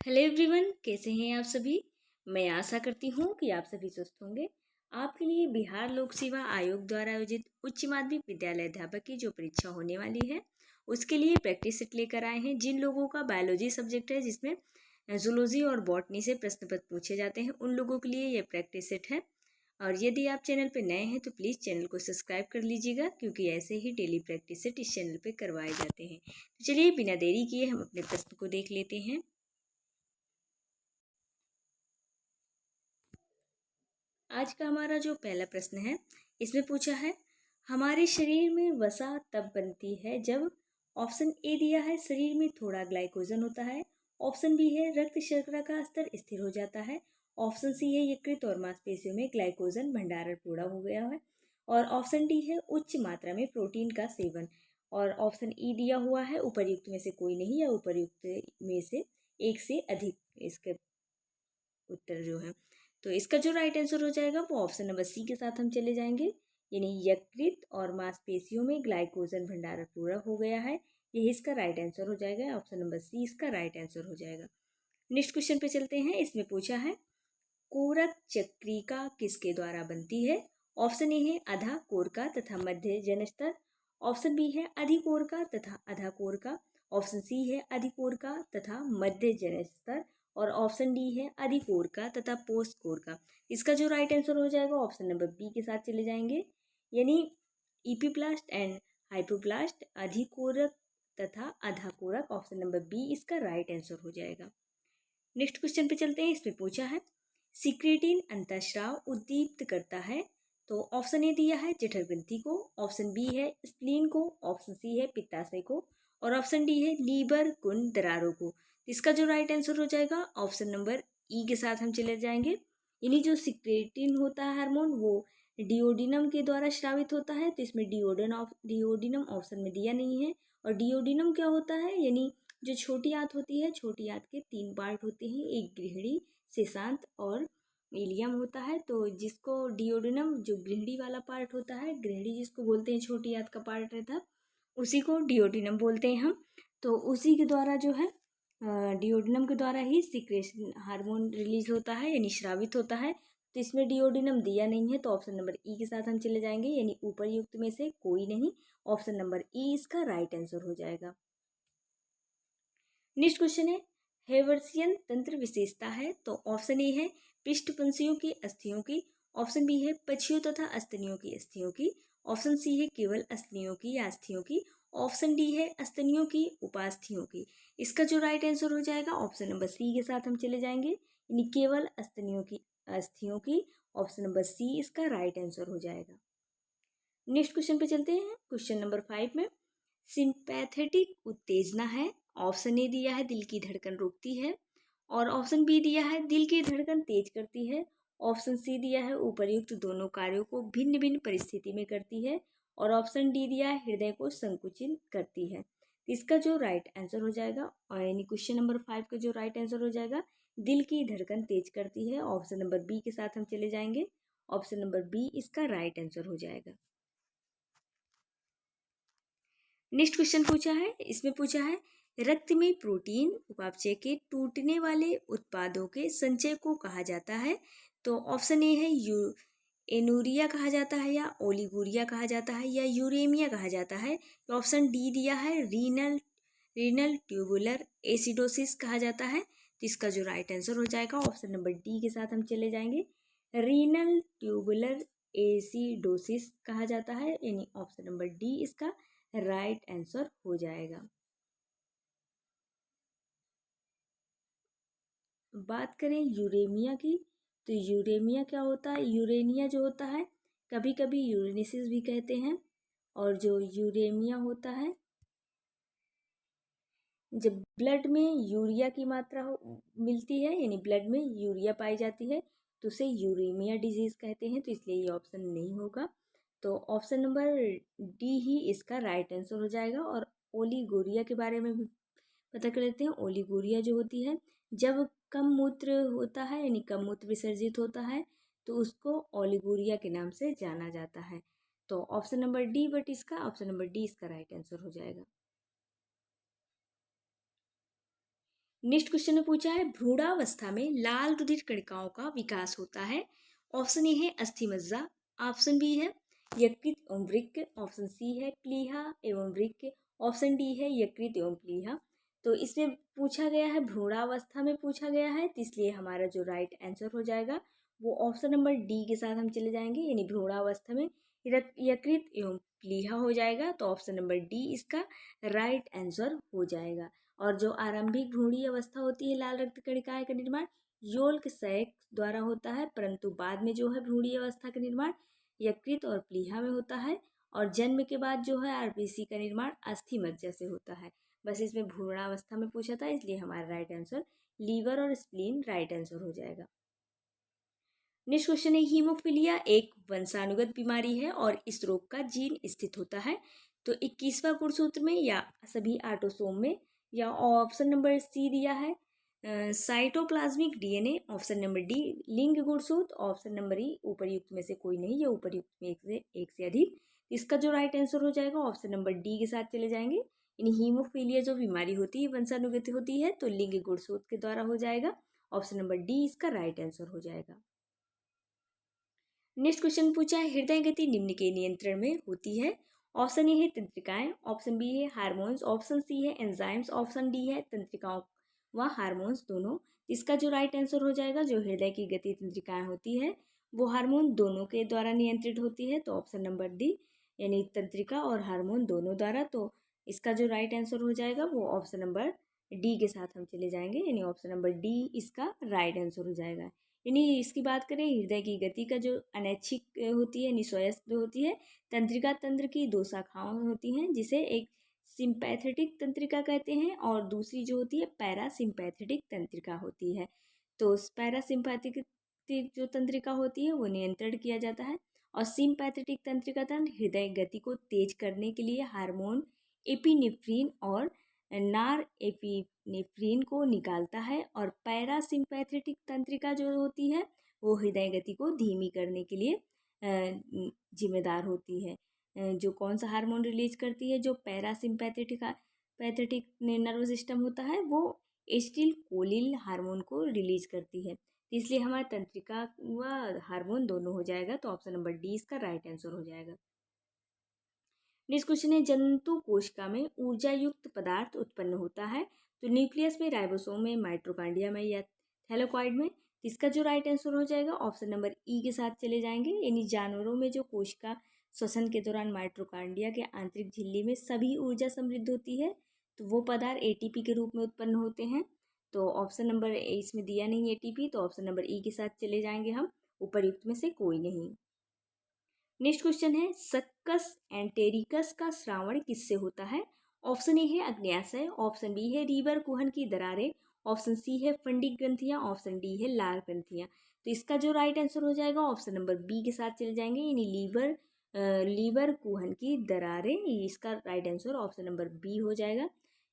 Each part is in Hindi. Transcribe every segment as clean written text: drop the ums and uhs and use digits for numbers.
हेलो एवरीवन, कैसे हैं आप सभी। मैं आशा करती हूँ कि आप सभी स्वस्थ होंगे। आपके लिए बिहार लोक सेवा आयोग द्वारा आयोजित उच्च माध्यमिक विद्यालय अध्यापक की जो परीक्षा होने वाली है उसके लिए प्रैक्टिस सेट लेकर आए हैं। जिन लोगों का बायोलॉजी सब्जेक्ट है जिसमें जूलॉजी और बॉटनी से प्रश्न पत्र पूछे जाते हैं उन लोगों के लिए ये प्रैक्टिस सेट है। और यदि आप चैनल पर नए हैं तो प्लीज़ चैनल को सब्सक्राइब कर लीजिएगा, क्योंकि ऐसे ही डेली प्रैक्टिस सेट इस चैनल पर करवाए जाते हैं। तो चलिए बिना देरी किए हम अपने प्रश्न को देख लेते हैं। आज का हमारा जो पहला प्रश्न है इसमें पूछा है, हमारे शरीर में वसा तब बनती है जब ऑप्शन ए दिया है शरीर में थोड़ा ग्लाइकोजन होता है, ऑप्शन बी है रक्त शर्करा का स्तर स्थिर हो जाता है, ऑप्शन सी है यकृत और मांसपेशियों में ग्लाइकोजन भंडारण पूरा हो गया है, और ऑप्शन डी है उच्च मात्रा में प्रोटीन का सेवन। और ऑप्शन ई दिया हुआ है उपर्युक्त में से कोई नहीं या उपर्युक्त में से एक से अधिक इसके उत्तर जो है। तो इसका जो राइट आंसर हो जाएगा वो ऑप्शन नंबर सी के साथ हम चले जाएंगे, यानी यकृत और मांसपेशियों में ग्लाइकोजन भंडारण पूरा हो गया है। यही इसका राइट आंसर हो जाएगा, ऑप्शन नंबर सी इसका राइट आंसर हो जाएगा। नेक्स्ट क्वेश्चन पे चलते हैं। इसमें पूछा है, कोरक चक्रिका किसके द्वारा बनती है। ऑप्शन ए है आधा कोरका तथा मध्य जनस्तर, ऑप्शन बी है अधिकोरका तथा आधा कोरका, ऑप्शन सी है अधिकोरका तथा मध्य जनस्तर, और ऑप्शन डी है अधिकोरका तथा पोस्ट कोरका। इसका जो राइट आंसर हो जाएगा ऑप्शन नंबर बी के साथ चले जाएंगे, यानी इपीप्लास्ट एंड हाइपोप्लास्ट अधिकोरक तथा आधा कोरक। ऑप्शन नंबर बी इसका राइट आंसर हो जाएगा। नेक्स्ट क्वेश्चन पे चलते हैं। इसमें पूछा है, सिक्रेटिन अंतःस्राव उद्दीप्त करता है। तो ऑप्शन ए दिया है जठर ग्रंथि को, ऑप्शन बी है स्प्लीन को, ऑप्शन सी है पित्ताशय को, और ऑप्शन डी है लीवर कुंड दरारों को। इसका जो राइट आंसर हो जाएगा ऑप्शन नंबर ई के साथ हम चले जाएंगे, यानी जो सिक्रेटिन होता है हार्मोन वो डिओडिनम के द्वारा स्रावित होता है। तो इसमें डिओडिनम ऑप्शन में दिया नहीं है। और डिओडिनम क्या होता है, यानी जो छोटी आंत होती है, छोटी आंत के 3 पार्ट होते हैं, एक गृहिणी, शेषांत और इलियम होता है। तो जिसको डिओडिनम जो गृहिणी वाला पार्ट होता है, गृहिणी जिसको बोलते हैं छोटी आंत का पार्ट रहता है, उसी को डिओडिनम बोलते हैं हम। तो उसी के द्वारा जो है डिओडिनम के द्वारा ही सिक्रेशन हार्मोन रिलीज होता है, यानी स्रावित होता है। तो इसमें डिओडिनम दिया नहीं है, तो ऑप्शन नंबर ई के साथ हम चले जाएंगे, यानी ऊपर्युक्त में से कोई नहीं। ऑप्शन नंबर ई इसका राइट आंसर हो जाएगा। नेक्स्ट क्वेश्चन है, हेवर्सियन तंत्र विशेषता है। तो ऑप्शन ए है पृष्ठपंशियों की अस्थियों की, ऑप्शन बी है पक्षियों तथा अस्तनियों की अस्थियों की, ऑप्शन सी है केवल अस्थियों की या अस्थियों की, ऑप्शन डी है अस्तनियों की उपास्थियों की। इसका जो राइट आंसर हो जाएगा ऑप्शन नंबर सी के साथ हम चले जाएंगे, यानी केवल अस्तनियों की अस्थियों की। ऑप्शन नंबर सी इसका राइट आंसर हो जाएगा। नेक्स्ट क्वेश्चन पे चलते हैं। क्वेश्चन नंबर 5 में सिंपैथेटिक उत्तेजना है। ऑप्शन ए दिया है दिल की धड़कन रोकती है, और ऑप्शन बी दिया है दिल की धड़कन तेज करती है, ऑप्शन सी दिया है उपर्युक्त दोनों कार्यों को भिन्न भिन्न परिस्थिति में करती है, और ऑप्शन डी दिया है हृदय को संकुचित करती है। इसका जो राइट आंसर हो जाएगा, और यानी क्वेश्चन नंबर 5 का जो राइट आंसर हो जाएगा दिल की धड़कन तेज करती है। ऑप्शन नंबर बी के साथ हम चले जाएंगे, ऑप्शन नंबर बी इसका राइट आंसर हो जाएगा। नेक्स्ट क्वेश्चन पूछा है। इसमें पूछा है, रक्त में प्रोटीन उपापचय के टूटने वाले उत्पादों के संचय को कहा जाता है। तो ऑप्शन ए है एनूरिया कहा जाता है, या ओलिगोरिया कहा जाता है, या यूरेमिया कहा जाता है। तो ऑप्शन डी दिया है रीनल ट्यूबुलर एसिडोसिस कहा जाता है। तो इसका जो राइट आंसर हो जाएगा ऑप्शन नंबर डी के साथ हम चले जाएंगे, रीनल ट्यूबुलर एसिडोसिस कहा जाता है, यानी ऑप्शन नंबर डी इसका राइट आंसर हो जाएगा। बात करें यूरेमिया की, तो यूरेमिया क्या होता है, यूरेनिया जो होता है कभी कभी यूरेनिसिस भी कहते हैं। और जो यूरेमिया होता है, जब ब्लड में यूरिया की मात्रा मिलती है, यानी ब्लड में यूरिया पाई जाती है, तो उसे यूरेमिया डिजीज कहते हैं। तो इसलिए ये ऑप्शन नहीं होगा। तो ऑप्शन नंबर डी ही इसका राइट आंसर हो जाएगा। और ओलिगोरिया के बारे में भी पता कर लेते हैं। ओलिगोरिया जो होती है, जब कम मूत्र होता है, यानी कम मूत्र विसर्जित होता है, तो उसको ओलिगोरिया के नाम से जाना जाता है। तो ऑप्शन नंबर डी, बट इसका ऑप्शन नंबर डी इसका राइट आंसर हो जाएगा। नेक्स्ट क्वेश्चन में पूछा है भ्रूणावस्था में लाल रुधिर कणिकाओं का विकास होता है। ऑप्शन ए है अस्थिमज्जा, ऑप्शन बी है यकृत एवं वृक्क, ऑप्शन सी है प्लीहा एवं वृक्क, ऑप्शन डी है यकृत एवं प्लीहा। तो इसमें पूछा गया है भ्रूणावस्था में पूछा गया है, तो इसलिए हमारा जो राइट आंसर हो जाएगा वो ऑप्शन नंबर डी के साथ हम चले जाएंगे, यानी भ्रूणावस्था में यकृत एवं प्लीहा हो जाएगा। तो ऑप्शन नंबर डी इसका राइट आंसर हो जाएगा। और जो आरंभिक भ्रूणीय अवस्था होती है लाल रक्त कणिकाएं का निर्माण योल्क सैक द्वारा होता है, परंतु बाद में जो है भ्रूणीय अवस्था का निर्माण यकृत और प्लीहा में होता है। और जन्म के बाद जो है आरबीसी का निर्माण अस्थि मज्जा से होता है। बस इसमें भ्रूणावस्था में पूछा था, इसलिए हमारा राइट आंसर लीवर और स्प्लीन राइट आंसर हो जाएगा। नेक्स्ट क्वेश्चन है हीमोफीलिया एक वंशानुगत बीमारी है और इस रोग का जीन स्थित होता है। तो 21वां गुणसूत्र में या सभी ऑटोसोम में, या ऑप्शन नंबर सी दिया है cytoplasmic DNA, option number D लिंग गुणसूत्र, ऑप्शन नंबर ई उपरयुक्त में से कोई नहीं या उपरयुक्त में एक से अधिक। इसका जो राइट आंसर हो जाएगा ऑप्शन नंबर डी के साथ चले जाएंगे। इन हीमोफीलिया जो बीमारी होती है वंशानुगत होती है, तो लिंग गुणसूत्र के द्वारा हो जाएगा। ऑप्शन नंबर डी इसका राइट आंसर हो जाएगा। नेक्स्ट क्वेश्चन पूछा है हृदय गति निम्न के नियंत्रण में होती है। ऑप्शन ए है तंत्रिकाएं, ऑप्शन बी है हार्मोन्स, ऑप्शन सी है एंजाइम्स, ऑप्शन डी है तंत्रिकाओं व हार्मोन्स दोनों। इसका जो राइट आंसर हो जाएगा जो हृदय की गति तंत्रिकाएं होती है वो हार्मोन दोनों के द्वारा नियंत्रित होती है। तो ऑप्शन नंबर डी यानी तंत्रिका और हार्मोन दोनों द्वारा। तो इसका जो राइट आंसर हो जाएगा वो ऑप्शन नंबर डी के साथ हम चले जाएंगे, यानी ऑप्शन नंबर डी इसका राइट आंसर हो जाएगा। यानी इसकी बात करें हृदय की गति का जो अनैच्छिक होती है निस्वयस्क होती है तंत्रिका तंत्र की दो शाखाएं होती हैं, जिसे एक सिंपैथेटिक तंत्रिका कहते हैं और दूसरी जो होती है पैरासिम्पैथेटिक तंत्रिका होती है। तो पैरासिम्पैथिक जो तंत्रिका होती है वो नियंत्रण किया जाता है और सिंपैथेटिक तंत्रिका तंत्र हृदय गति को तेज करने के लिए हार्मोन एपिनेफ्रिन और नार एपिनेफ्रिन को निकालता है और पैरासिम्पैथेटिक तंत्रिका जो होती है वो हृदय गति को धीमी करने के लिए जिम्मेदार होती है। जो कौन सा हार्मोन रिलीज करती है, जो पैथेटिक नर्वस सिस्टम होता है वो एस्टिल कोलिन हार्मोन को रिलीज करती है। इसलिए हमारा तंत्रिका व हार्मोन दोनों हो जाएगा। तो ऑप्शन नंबर डी इसका राइट आंसर हो जाएगा। नेक्स्ट क्वेश्चन है जंतु कोशिका में ऊर्जा युक्त पदार्थ उत्पन्न होता है। तो न्यूक्लियस में, राइबोसोम में, माइटोकॉन्ड्रिया में या थैलेकॉइड में। इसका जो राइट आंसर हो जाएगा ऑप्शन नंबर ई के साथ चले जाएंगे, यानी जानवरों में जो कोशिका श्वसन के दौरान माइटोकॉन्ड्रिया के आंतरिक झिल्ली में सभी ऊर्जा समृद्ध होती है, तो वो पदार्थ एटीपी के रूप में उत्पन्न होते हैं। तो ऑप्शन नंबर ए इसमें दिया नहीं एटीपी, तो ऑप्शन नंबर ई के साथ चले जाएंगे हम, उपरयुक्त में से कोई नहीं। नेक्स्ट क्वेश्चन है सक्कस एंटेरिकस का श्रावण किससे होता है। ऑप्शन ए है अग्न्याशय, ऑप्शन बी है रीबर कुहन की दरारें, ऑप्शन सी है फंडिक ग्रंथियां, ऑप्शन डी है लार ग्रंथियां। तो इसका जो राइट आंसर हो जाएगा ऑप्शन नंबर बी के साथ चले जाएंगे, यानी लीवर कुहन की दरारें। इसका right answer option number B हो जाएगा।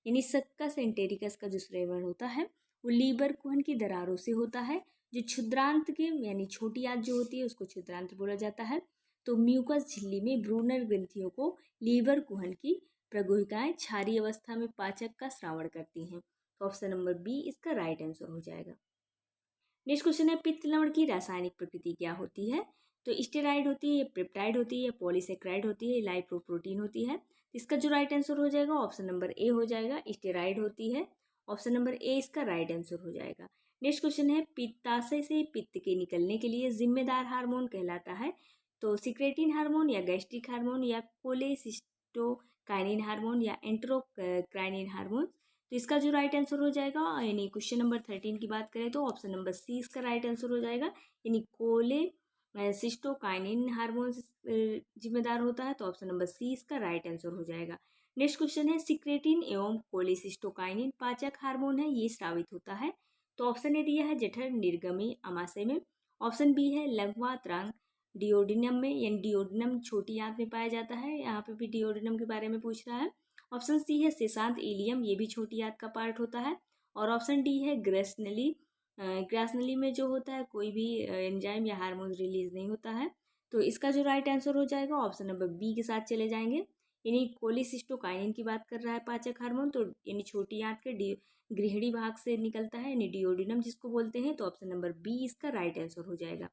यानी सक्कस एंटेरिकस का जो श्रवण होता है वो लीवर कुहन की दरारों से होता है। जो क्षुद्रांत के यानी छोटी आंत जो होती है उसको क्षुद्रांत बोला जाता है। तो म्यूकस झिल्ली में ब्रूनर ग्रंथियों को लीवर कुहन की प्रगोहिकाएं क्षारीय अवस्था में पाचक का श्रावण करती हैं। तो ऑप्शन नंबर बी इसका राइट आंसर हो जाएगा। नेक्स्ट क्वेश्चन है पित्त लवण की रासायनिक प्रकृति क्या होती है। तो स्टेराइड होती है, पेप्टाइड होती है, पॉलीसेक्राइड होती है, लाइपोप्रोटीन होती है। इसका जो राइट आंसर हो जाएगा ऑप्शन नंबर ए हो जाएगा, स्टेराइड होती है। ऑप्शन नंबर ए इसका राइट आंसर हो जाएगा। नेक्स्ट क्वेश्चन है पित्ताशय से पित्त के निकलने के लिए जिम्मेदार हार्मोन कहलाता है। तो सिक्रेटिन हार्मोन या गैस्ट्रिक हार्मोन या कोलेसिस्टोकाइनिन हार्मोन या एंट्रोक्राइनिन हार्मोन। तो इसका जो राइट आंसर हो जाएगा, यानी क्वेश्चन नंबर 13 की बात करें तो ऑप्शन नंबर सी इसका राइट आंसर हो जाएगा, यानी कोलेसिस्टोकाइनिन हार्मोन जिम्मेदार होता है। तो ऑप्शन नंबर सी इसका राइट आंसर हो जाएगा। नेक्स्ट क्वेश्चन है सिक्रेटिन एवं कोलेसिस्टोकाइनिन पाचक हार्मोन है, ये स्रावित होता है। तो ऑप्शन ए दिया है जठर निर्गमी आमाशय में, ऑप्शन बी है लघ्वात्रांग डिओडिनम में, यानी डिओडिनम छोटी आंत में पाया जाता है, यहाँ पे भी डिओडिनम के बारे में पूछ रहा है। ऑप्शन सी है सेशांत इलियम, ये भी छोटी आंत का पार्ट होता है। और ऑप्शन डी है ग्रासनली में जो होता है कोई भी एंजाइम या हार्मोन रिलीज नहीं होता है। तो इसका जो राइट आंसर हो जाएगा ऑप्शन नंबर बी के साथ चले जाएंगे, यानी कोलिसिस्टोकाइनिन की बात कर रहा है पाचक हार्मोन, तो यानी छोटी आंत के गृहिणी भाग से निकलता है, यानी डिओडिनम जिसको बोलते हैं। तो ऑप्शन नंबर बी इसका राइट आंसर हो जाएगा।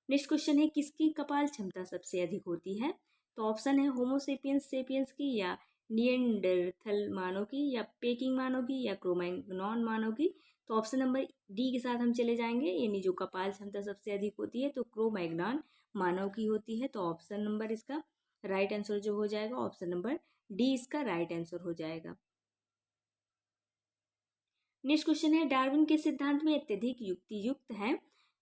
नेक्स्ट क्वेश्चन है, किसकी कपाल क्षमता सबसे अधिक होती है? तो ऑप्शन है होमोसेपियंस सेपियंस की, या निएंडरथल मानव की, या पेकिंग मानव की, या क्रोमैग्नॉन मानव की। तो ऑप्शन नंबर डी के साथ हम चले जाएंगे, यानी जो कपाल क्षमता सबसे अधिक होती है तो क्रोमैग्नॉन मानव की होती है। तो ऑप्शन नंबर इसका राइट आंसर जो हो जाएगा, ऑप्शन नंबर डी इसका राइट आंसर हो जाएगा। नेक्स्ट क्वेश्चन है, डार्विन के सिद्धांत में अत्यधिक युक्ति युक्त है?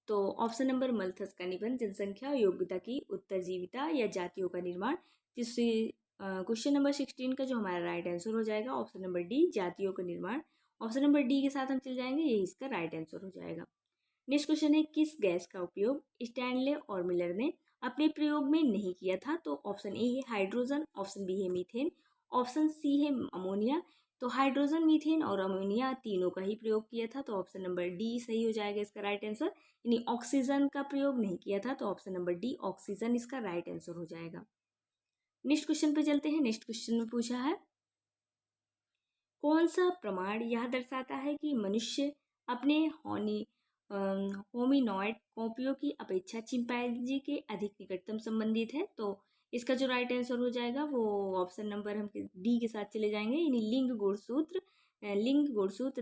तो ऑप्शन नंबर मल्थस का निबंध, जनसंख्या, योग्यता की उत्तरजीविता, या जातियों का निर्माण। क्वेश्चन नंबर 16 का जो हमारा राइट आंसर हो जाएगा, ऑप्शन नंबर डी, जातियों का निर्माण। ऑप्शन नंबर डी के साथ हम चल जाएंगे, यही इसका राइट आंसर हो जाएगा। नेक्स्ट क्वेश्चन है, किस गैस का उपयोग स्टैनले और मिलर ने अपने प्रयोग में नहीं किया था? तो ऑप्शन ए है हाइड्रोजन, ऑप्शन बी है मीथेन, ऑप्शन सी है अमोनिया। तो हाइड्रोजन, मीथेन और अमोनिया तीनों का ही प्रयोग किया था, तो ऑप्शन नंबर डी सही हो जाएगा इसका राइट आंसर। यानी ऑक्सीजन का प्रयोग नहीं किया था, तो ऑप्शन नंबर डी ऑक्सीजन इसका राइट आंसर हो जाएगा। नेक्स्ट क्वेश्चन पे चलते हैं। नेक्स्ट क्वेश्चन में पूछा है, कौन सा प्रमाण यह दर्शाता है कि मनुष्य अपने होमिनॉइड कॉपियों की अपेक्षा चिंपैंजी के अधिक निकटतम संबंधित है? तो इसका जो राइट आंसर हो जाएगा वो ऑप्शन नंबर हम डी के साथ चले जाएंगे, यानी लिंग गुणसूत्र,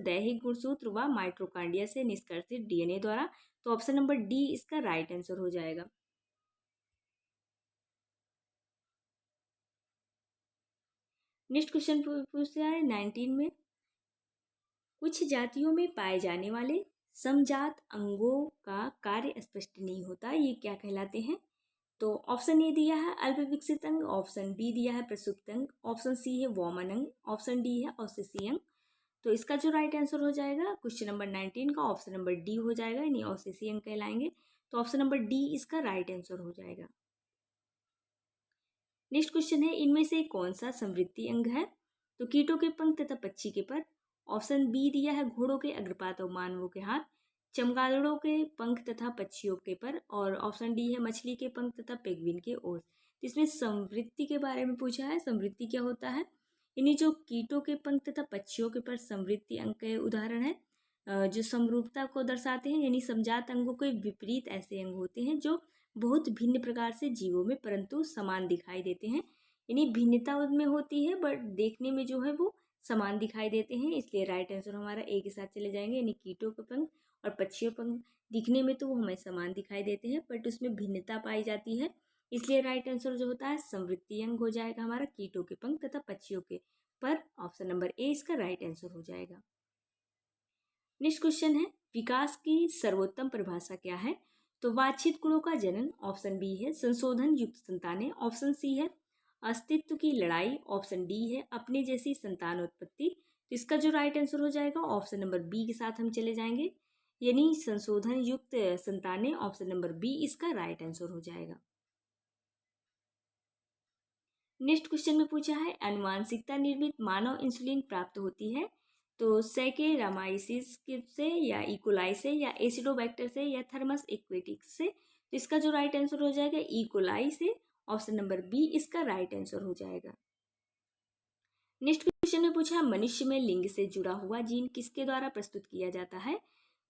दैहिक गुणसूत्र व माइटोकॉन्ड्रिया से निष्कर्षित डीएनए द्वारा। तो ऑप्शन नंबर डी इसका राइट आंसर हो जाएगा। नेक्स्ट क्वेश्चन पूछा है 19 में, कुछ जातियों में पाए जाने वाले समजात अंगों का कार्य स्पष्ट नहीं होता, ये क्या कहलाते हैं? तो ऑप्शन ए दिया है अल्प विकसित अंग, ऑप्शन बी दिया है प्रसुप्त अंग, ऑप्शन सी है वोमन अंग, ऑप्शन डी है ओसेसी अंग। तो इसका जो राइट आंसर हो जाएगा क्वेश्चन नंबर 19 का, ऑप्शन नंबर डी हो जाएगा, यानी ओसेसी अंग कहलाएंगे। तो ऑप्शन नंबर डी इसका राइट आंसर हो जाएगा। नेक्स्ट क्वेश्चन है, इनमें से कौन सा समृद्धि अंग है? तो कीटों के पंख तथा पक्षी के पर। ऑप्शन बी दिया है घोड़ों के अग्रपात और मानवों के हाथ, चमगादड़ों के पंख तथा पक्षियों के पर, और ऑप्शन डी है मछली के पंख तथा पेंगुइन के ओर। तो इसमें समृद्धि के बारे में पूछा है, समृद्धि क्या होता है? इन्हीं जो कीटों के पंख तथा पक्षियों के पर समृद्धि अंग के उदाहरण है, जो समरूपता को दर्शाते हैं, यानी समजात अंगों के विपरीत ऐसे अंग होते हैं जो बहुत भिन्न प्रकार से जीवों में परंतु समान दिखाई देते हैं। यानी भिन्नता उनमें होती है बट देखने में जो है वो समान दिखाई देते हैं, इसलिए राइट आंसर हमारा ए के साथ चले जाएंगे, यानी कीटों के पंख और पक्षियों पंख दिखने में तो वो हमें समान दिखाई देते हैं बट उसमें भिन्नता पाई जाती है, इसलिए राइट आंसर जो होता है समृद्धि अंग हो जाएगा हमारा कीटों के पंख तथा पक्षियों के पर। ऑप्शन नंबर ए इसका राइट आंसर हो जाएगा। नेक्स्ट क्वेश्चन है, विकास की सर्वोत्तम परिभाषा क्या है? तो वांछित गुणों का जनन, ऑप्शन बी है संशोधन युक्त संतानें, ऑप्शन सी है अस्तित्व की लड़ाई, ऑप्शन डी है अपने जैसी संतान उत्पत्ति। तो इसका जो राइट आंसर हो जाएगा ऑप्शन नंबर बी के साथ हम चले जाएंगे, यानी संशोधन युक्त संतानें, ऑप्शन नंबर बी इसका राइट आंसर हो जाएगा। नेक्स्ट क्वेश्चन में पूछा है, अनुवांशिकता निर्मित मानव इंसुलिन प्राप्त होती है? तो सैकेरामाइसिस से, या इकोलाई से, या एसिडोबैक्टर से, या थर्मस इक्वेटिक्स से। तो इसका जो राइट आंसर हो जाएगा इकोलाई से, ऑप्शन नंबर बी इसका राइट आंसर हो जाएगा। नेक्स्ट क्वेश्चन में पूछा, मनुष्य में लिंग से जुड़ा हुआ जीन किसके द्वारा प्रस्तुत किया जाता है?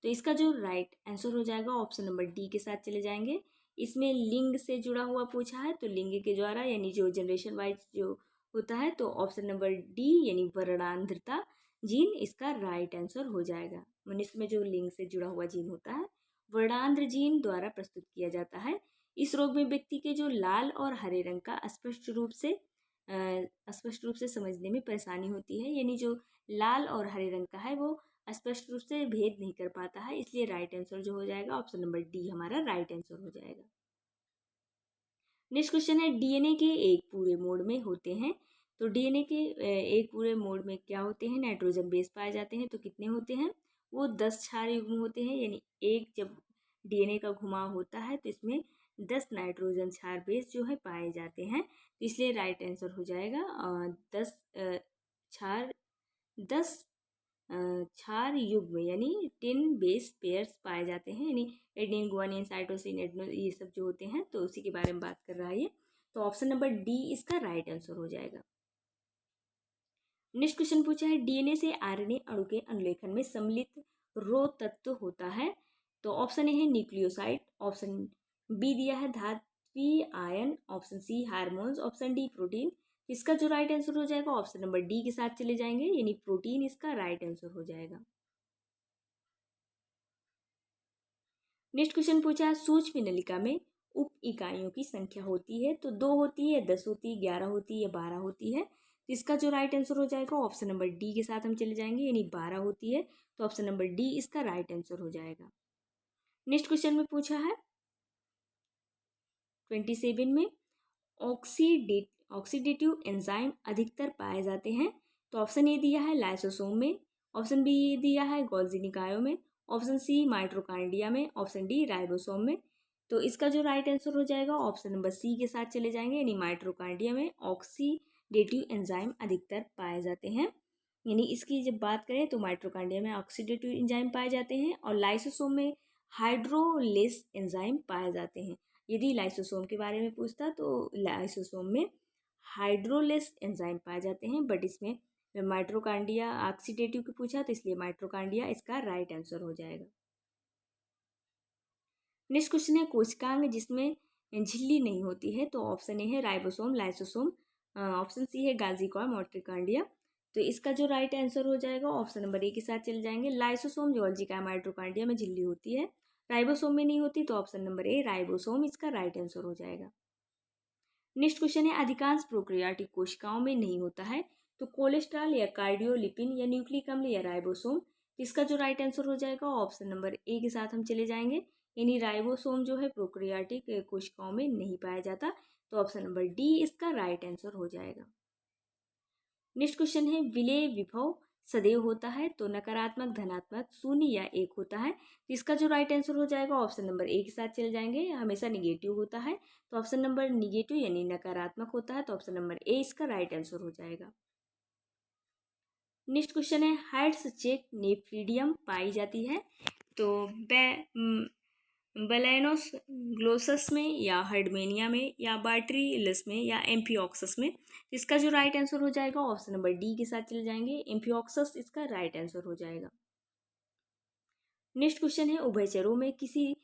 तो इसका जो राइट आंसर हो जाएगा ऑप्शन नंबर डी के साथ चले जाएंगे। इसमें लिंग से जुड़ा हुआ पूछा है तो लिंग के द्वारा, यानी जो जनरेशन वाइज जो होता है, तो ऑप्शन नंबर डी यानी वर्णांधता जीन इसका राइट आंसर हो जाएगा। मनुष्य में जो लिंग से जुड़ा हुआ जीन होता है वर्णांध्र जीन द्वारा प्रस्तुत किया जाता है। इस रोग में व्यक्ति के जो लाल और हरे रंग का स्पष्ट रूप से समझने में परेशानी होती है, यानी जो लाल और हरे रंग का है वो स्पष्ट रूप से भेद नहीं कर पाता है, इसलिए राइट आंसर जो हो जाएगा ऑप्शन नंबर डी हमारा राइट आंसर हो जाएगा। नेक्स्ट क्वेश्चन है, डीएनए के एक पूरे मोड में होते हैं? तो डीएनए के एक पूरे मोड में क्या होते हैं? नाइट्रोजन बेस पाए जाते हैं, तो कितने होते हैं? वो 10 क्षार युग्म होते हैं, यानी एक जब डीएनए का घुमाव होता है तो इसमें 10 नाइट्रोजन क्षार बेस जो है पाए जाते हैं, तो इसलिए राइट आंसर हो जाएगा 10 क्षार 10 क्षार युग्म, यानी 10 बेस पेयर्स पाए जाते हैं, यानी एडेनिन, गुआनिन, साइटोसिन, एडेनो, ये सब जो होते हैं तो उसी के बारे में बात कर रहा है ये। तो ऑप्शन नंबर डी इसका राइट आंसर हो जाएगा। नेक्स्ट क्वेश्चन पूछा है डीएनए से आरएनए अणु के अनुलेखन में सम्मिलित रो तत्व होता है। तो ऑप्शन ए है न्यूक्लियोसाइड, ऑप्शन बी दिया है धात्विक आयन, option C hormones, option D protein. इसका जो राइट आंसर हो जाएगा ऑप्शन नंबर डी के साथ चले जाएंगे, यानी प्रोटीन इसका राइट आंसर हो जाएगा। नेक्स्ट क्वेश्चन पूछा है सूक्ष्म नलिका में उप इकाइयों की संख्या होती है। तो 2 होती है, 10 होती है, 11 होती है, 12 होती है। तो इसका जो राइट आंसर हो जाएगा ऑप्शन नंबर डी के साथ हम चले जाएंगे, यानी 12 होती है। तो ऑप्शन नंबर डी इसका राइट आंसर हो जाएगा। नेक्स्ट क्वेश्चन में पूछा है 27 में ऑक्सीडेटिव एंजाइम अधिकतर पाए जाते हैं। तो ऑप्शन ए दिया है लाइसोसोम में, ऑप्शन बी दिया है गोल्जी निकायों में, ऑप्शन सी माइटोकॉन्ड्रिया में, ऑप्शन डी राइबोसोम में। तो इसका जो राइट आंसर हो जाएगा ऑप्शन नंबर सी के साथ चले जाएंगे, यानी माइटोकॉन्ड्रिया में ऑक्सीडेटिव एंजाइम अधिकतर पाए जाते हैं। यानी इसकी जब बात करें तो माइटोकॉन्ड्रिया में ऑक्सीडेटिव एंजाइम पाए जाते हैं और लाइसोसोम में हाइड्रोलेस एंजाइम पाए जाते हैं। यदि लाइसोसोम के बारे में पूछता तो लाइसोसोम में हाइड्रोलेस एंजाइम पाए जाते हैं, बट इसमें माइटोकॉन्ड्रिया ऑक्सीडेटिव की पूछा तो इसलिए माइटोकॉन्ड्रिया इसका राइट आंसर हो जाएगा। नेक्स्ट क्वेश्चन है कोशिकांग जिसमें झिल्ली नहीं होती है। तो ऑप्शन ए है राइबोसोम, लाइसोसोम, ऑप्शन सी है गाल्जिकॉय, माइटोकॉन्ड्रिया। तो इसका जो राइट आंसर हो जाएगा ऑप्शन नंबर ए के साथ चले जाएंगे, लाइसोसोम, गोल्जिका, माइटोकॉन्ड्रिया में झिल्ली होती है, राइबोसोम में नहीं होती। तो ऑप्शन नंबर ए राइबोसोम इसका राइट आंसर हो जाएगा। नेक्स्ट क्वेश्चन है अधिकांश प्रोकैरियोटिक कोशिकाओं में नहीं होता है। तो कोलेस्ट्रॉल या कार्डियोलिपिन या न्यूक्लिक अम्ल या राइबोसोम। इसका जो राइट आंसर हो जाएगा ऑप्शन नंबर ए के साथ हम चले जाएंगे, यानी राइबोसोम जो है प्रोकैरियोटिक कोशिकाओं में नहीं पाया जाता। तो ऑप्शन नंबर डी इसका राइट आंसर हो जाएगा। नेक्स्ट क्वेश्चन है विलय विभव सदैव होता है। तो नकारात्मक, धनात्मक, शून्य या एक होता है। तो इसका जो राइट आंसर हो जाएगा ऑप्शन नंबर ए के साथ चले जाएंगे, हमेशा निगेटिव होता है। तो ऑप्शन नंबर निगेटिव यानी नकारात्मक होता है। तो ऑप्शन नंबर ए इसका राइट आंसर हो जाएगा। नेक्स्ट क्वेश्चन है हाइड्स चेक नेफ्रीडियम पाई जाती है। तो बेलेनोस ग्लोसस में या हर्डमेनिया में या बार्ट्रीलस में या एम्फिऑक्सस में। इसका जो राइट आंसर हो जाएगा ऑप्शन नंबर डी के साथ चले जाएंगे, एम्फिऑक्सस इसका राइट आंसर हो जाएगा। नेक्स्ट क्वेश्चन है उभयचरों में किसी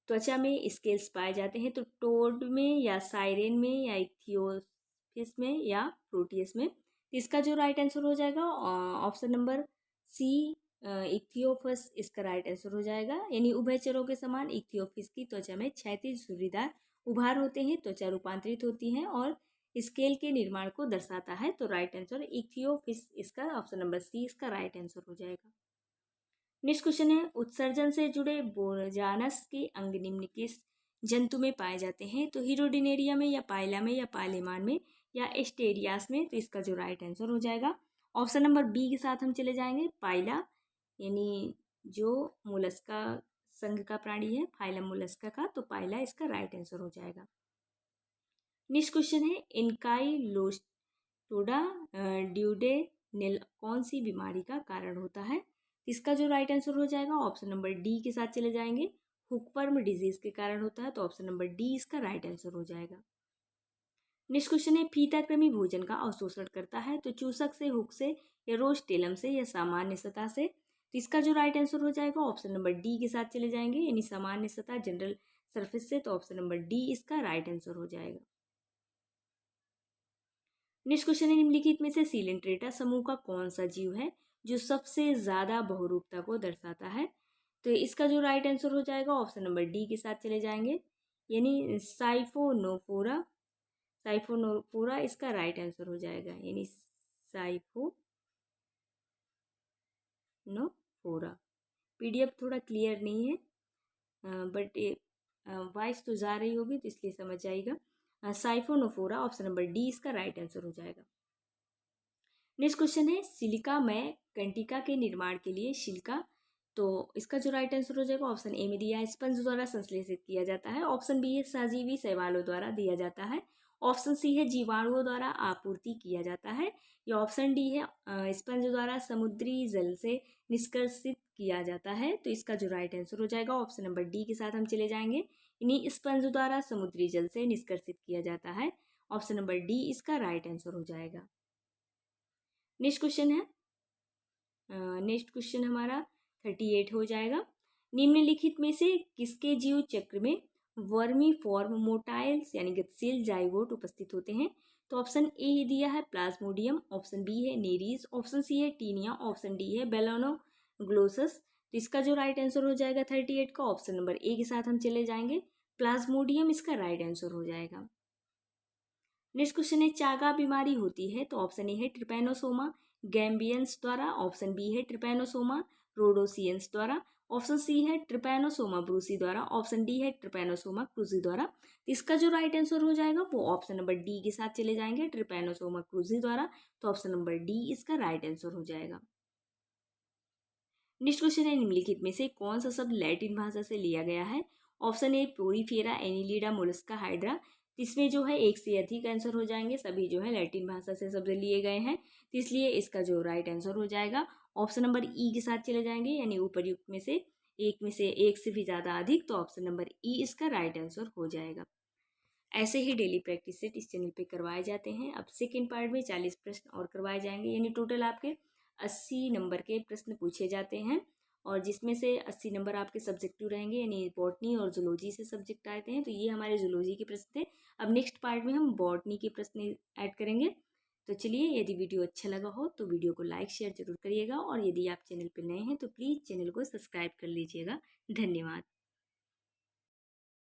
त्वचा में स्केल्स पाए जाते हैं। तो टोड में या साइरेन में या इक्थियोफिस में या प्रोटियस में। इसका जो राइट आंसर हो जाएगा ऑप्शन नंबर सी इक्थियोफस इसका राइट आंसर हो जाएगा, यानी उभयचरों के समान इक्थियोफिस की त्वचा में क्षैतिज झुर्रीदार उभार होते हैं, त्वचा रूपांतरित होती है और स्केल के निर्माण को दर्शाता है। तो राइट आंसर इक्थियोफिस इसका ऑप्शन नंबर सी इसका राइट आंसर हो जाएगा। नेक्स्ट क्वेश्चन है उत्सर्जन से जुड़े बोजानस के अंग निम्न किस जंतु में पाए जाते हैं। तो हीरोडिनेरिया में या पाइला में या पालेमान में या एस्टेरियास में। तो इसका जो राइट आंसर हो जाएगा ऑप्शन नंबर बी के साथ हम चले जाएंगे, पाइला, यानी जो मोलस्का संघ का प्राणी है फाइलम मोलस्का का। तो पाइला इसका राइट आंसर हो जाएगा। नेक्स्ट क्वेश्चन है एनकाइलोस्टोडा ड्यूडेनेल कौन सी बीमारी का कारण होता है। इसका जो राइट आंसर हो जाएगा ऑप्शन नंबर डी के साथ चले जाएंगे, हुकवर्म डिजीज के कारण होता है। तो ऑप्शन नंबर डी इसका राइट आंसर हो जाएगा। नेक्स्ट क्वेश्चन है फीताकृमि भोजन का अवशोषण करता है। तो चूसक से, हुक से या रोस्टेलम से या सामान्य सतह से। तो इसका जो राइट आंसर हो जाएगा ऑप्शन नंबर डी के साथ चले जाएंगे, यानी सामान्य सतह, जनरल सरफेस से। तो ऑप्शन नंबर डी इसका राइट आंसर हो जाएगा। नेक्स्ट क्वेश्चन है निम्नलिखित में से सीलेंट्रेटा समूह का कौन सा जीव है जो सबसे ज्यादा बहुरूपता को दर्शाता है। तो इसका जो राइट आंसर हो जाएगा ऑप्शन नंबर डी के साथ चले जाएंगे, यानी साइफोनोफोरा। साइफोनोफोरा इसका राइट आंसर हो जाएगा, यानी साइफोनोफोरा। पीडीएफ थोड़ा क्लियर नहीं है, बट वॉइस तो जा रही होगी तो इसलिए समझ जाएगा। साइफोनोफोरा ऑप्शन नंबर डी इसका राइट आंसर हो जाएगा। नेक्स्ट क्वेश्चन है सिलिका में कंटिका के निर्माण के लिए सिलिका। तो इसका जो राइट आंसर हो जाएगा ऑप्शन ए में दिया है स्पंज द्वारा संश्लेषित किया जाता है, ऑप्शन बी है सजीवी शैवालों द्वारा दिया जाता है, ऑप्शन सी है जीवाणुओं द्वारा आपूर्ति किया जाता है, या ऑप्शन डी है स्पंज द्वारा समुद्री जल से निष्कर्षित किया जाता है। तो इसका जो राइट आंसर हो जाएगा ऑप्शन नंबर डी के साथ हम चले जाएंगे, यानी स्पंज द्वारा समुद्री जल से निष्कर्षित किया जाता है। ऑप्शन नंबर डी इसका राइट आंसर हो जाएगा। नेक्स्ट क्वेश्चन हमारा 38 हो जाएगा। निम्नलिखित में से किसके जीव चक्र में वर्मी फॉर्म मोटाइल्स यानी गतिशील जाइगोट उपस्थित होते हैं? तो ऑप्शन ए दिया है प्लाज्मोडियम, ऑप्शन बी है नेरीज, ऑप्शन सी है टीनिया, ऑप्शन डी है बेलोनोग्लोसस। तो इसका जो राइट आंसर हो जाएगा 38 का ऑप्शन नंबर ए के साथ हम चले जाएंगे, प्लाज्मोडियम इसका राइट आंसर हो जाएगा। नेक्स्ट क्वेश्चन है चागा बीमारी होती है? तो ऑप्शन ए है ट्रिपैनोसोमा गैम्बियंस द्वारा, ऑप्शन बी है ट्रिपैनोसोमा रोडोसियंस द्वारा, ऑप्शन सी है ट्रिपैनोसोमा ब्रूसी द्वारा, ऑप्शन डी है ट्रिपैनोसोमा क्रूजी द्वारा। तो इसका जो राइट आंसर हो जाएगा वो ऑप्शन नंबर डी के साथ चले जाएंगे, ट्रिपैनोसोमा क्रूजी द्वारा। तो ऑप्शन नंबर डी इसका राइट आंसर हो जाएगा। नेक्स्ट क्वेश्चन है निम्नलिखित में से कौन सा शब्द लैटिन भाषा से लिया गया है? Option A Porifera Annelida Mollusca hydra. इसमें जो है एक से अधिक आंसर हो जाएंगे, सभी जो है लैटिन भाषा से शब्द लिए गए हैं, तो इसलिए इसका जो राइट आंसर हो जाएगा ऑप्शन नंबर ई के साथ चले जाएंगे, यानी उपर्युक्त में से एक से भी ज़्यादा अधिक, तो ऑप्शन नंबर ई इसका राइट आंसर हो जाएगा। ऐसे ही डेली प्रैक्टिस सेट इस चैनल पे करवाए जाते हैं। अब सेकेंड पार्ट में 40 प्रश्न और करवाए जाएंगे, यानी टोटल आपके 80 नंबर के प्रश्न पूछे जाते हैं, और जिसमें से 80 नंबर आपके सब्जेक्टिव रहेंगे, यानी बॉटनी और जूलॉजी से सब्जेक्ट आते हैं। तो ये हमारे जूलॉजी के प्रश्न थे। अब नेक्स्ट पार्ट में हम बॉटनी के प्रश्न ऐड करेंगे। तो चलिए, यदि वीडियो अच्छा लगा हो तो वीडियो को लाइक शेयर जरूर करिएगा, और यदि आप चैनल पर नए हैं तो प्लीज़ चैनल को सब्सक्राइब कर लीजिएगा। धन्यवाद।